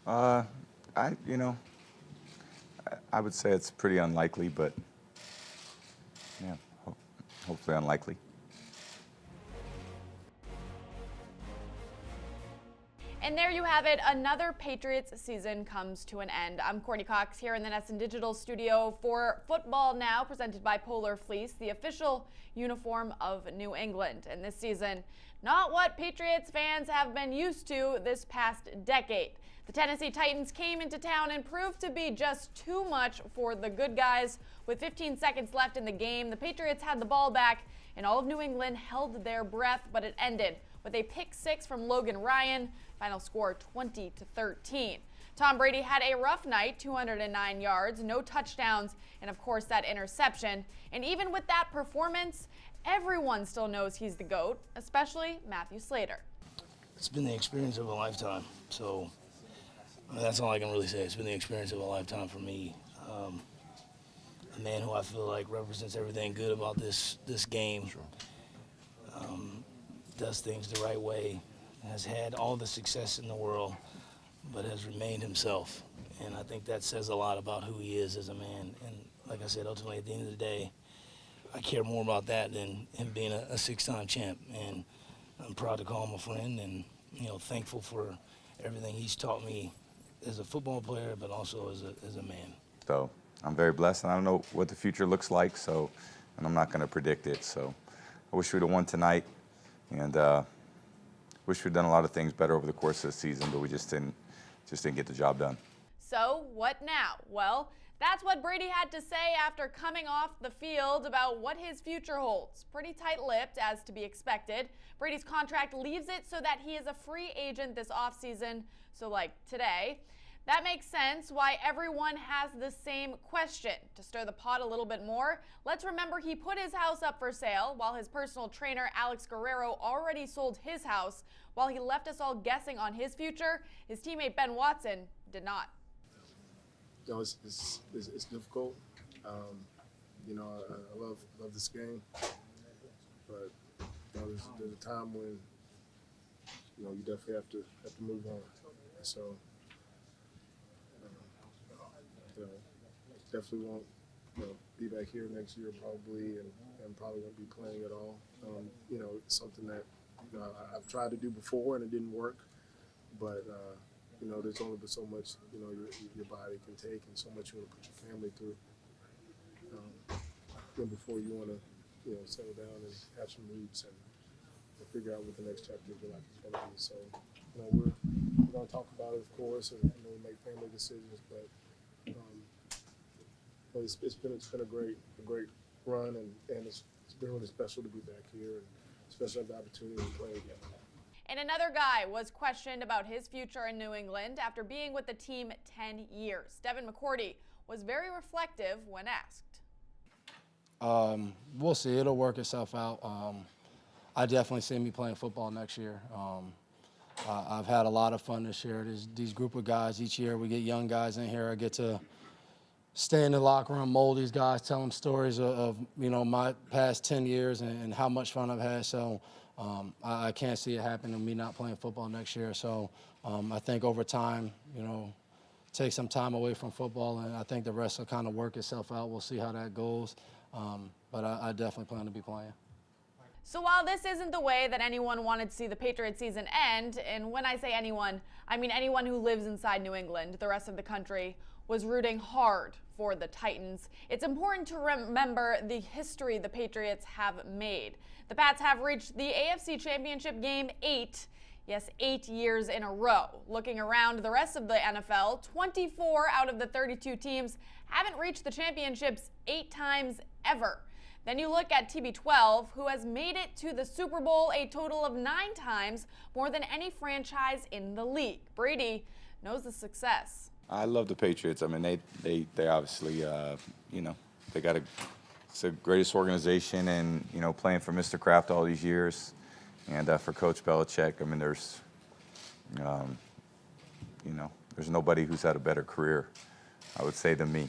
Uh, I, you know, I would say it's pretty unlikely, but yeah, hopefully unlikely. And there you have it. Another Patriots season comes to an end. I'm Courtney Cox here in the NESN Digital studio for Football Now, presented by PolarFleece, the official uniform of New England. And this season, not what Patriots fans have been used to this past decade. The Tennessee Titans came into town and proved to be just too much for the good guys. With 15 seconds left in the game, the Patriots had the ball back, and all of New England held their breath, but it ended with a pick six from Logan Ryan. Final score 20-13. Tom Brady had a rough night, 209 yards, no touchdowns, and of course that interception. And even with that performance, everyone still knows he's the GOAT, especially Matthew Slater. It's been the experience of a lifetime. So that's all I can really say. It's been the experience of a lifetime for me. A man who I feel like represents everything good about this game. Sure. Does things the right way, has had all the success in the world, but has remained himself. And I think that says a lot about who he is as a man. And like I said, ultimately at the end of the day, I care more about that than him being a six-time champ. And I'm proud to call him a friend and, thankful for everything he's taught me as a football player, but also as a man. So I'm very blessed, and I don't know what the future looks like, and I'm not going to predict it. So I wish we'd have won tonight, and wish we'd done a lot of things better over the course of the season, but we just didn't get the job done. So what now? Well, that's what Brady had to say after coming off the field about what his future holds. Pretty tight-lipped, as to be expected. Brady's contract leaves it so that he is a free agent this offseason, so like today. That makes sense why everyone has the same question. To stir the pot a little bit more, let's remember he put his house up for sale while his personal trainer Alex Guerrero already sold his house. While he left us all guessing on his future, his teammate Ben Watson did not. It's difficult. I love this game, but there's a time when you definitely have to move on. So definitely won't be back here next year probably, and probably won't be playing at all. It's something that I've tried to do before and it didn't work, but there's only but so much your body can take, and so much you want to put your family through before you want to settle down and have some roots and figure out what the next chapter of your life is going to be. So we're going to talk about it, of course, and we make family decisions, but it's been a great run, and it's been really special to be back here, and especially have the opportunity to play again. And another guy was questioned about his future in New England after being with the team 10 years. Devin McCourty was very reflective when asked. We'll see. It'll work itself out. I definitely see me playing football next year. I've had a lot of fun this year. There's these group of guys each year. We get young guys in here. I get to stay in the locker room, mold these guys, tell them stories of my past 10 years and how much fun I've had. So I can't see it happening, me not playing football next year. So I think over time, take some time away from football, and I think the rest will kind of work itself out. We'll see how that goes. But I definitely plan to be playing. So while this isn't the way that anyone wanted to see the Patriots season end, and when I say anyone, I mean anyone who lives inside New England, the rest of the country was rooting hard for the Titans, it's important to remember the history the Patriots have made. The Pats have reached the AFC Championship game 8 years in a row. Looking around the rest of the NFL, 24 out of the 32 teams haven't reached the championships 8 times ever. Then you look at TB12, who has made it to the Super Bowl a total of 9 times, more than any franchise in the league. Brady knows the success. I love the Patriots. I mean, they obviously, it's the greatest organization, and playing for Mr. Kraft all these years, and for Coach Belichick. I mean, there's nobody who's had a better career, I would say, than me.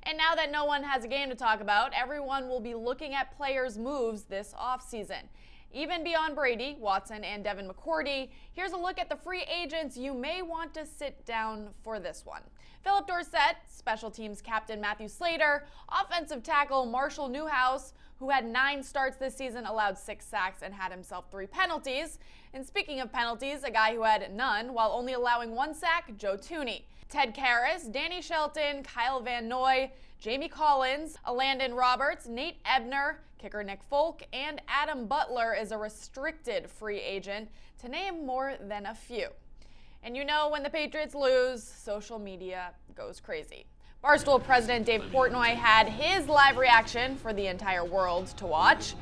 And now that no one has a game to talk about, everyone will be looking at players' moves this offseason. Even beyond Brady, Watson, and Devin McCourty, here's a look at the free agents you may want to sit down for this one. Philip Dorsett, special teams captain Matthew Slater, offensive tackle Marshall Newhouse, who had 9 starts this season, allowed 6 sacks, and had himself 3 penalties. And speaking of penalties, a guy who had none while only allowing 1 sack, Joe Thuney. Ted Karras, Danny Shelton, Kyle Van Noy, Jamie Collins, Alandon Roberts, Nate Ebner, kicker Nick Folk, and Adam Butler is a restricted free agent, to name more than a few. And you know, when the Patriots lose, social media goes crazy. Barstool president Dave Courtney had his live reaction for the entire world to watch.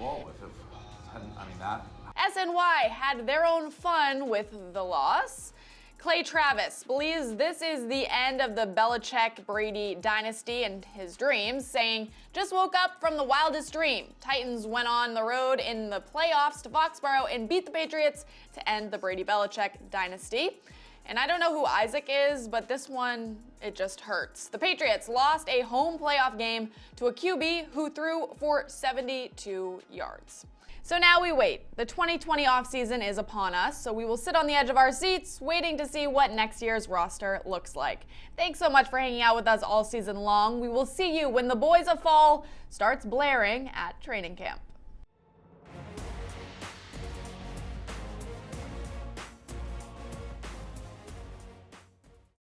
SNY had their own fun with the loss. Clay Travis believes this is the end of the Belichick-Brady dynasty and his dreams, saying, "Just woke up from the wildest dream. Titans went on the road in the playoffs to Foxborough and beat the Patriots to end the Brady-Belichick dynasty." And I don't know who Isaac is, but this one, it just hurts. The Patriots lost a home playoff game to a QB who threw for 72 yards. So now we wait. The 2020 offseason is upon us, so we will sit on the edge of our seats waiting to see what next year's roster looks like. Thanks so much for hanging out with us all season long. We will see you when the Boys of Fall starts blaring at training camp.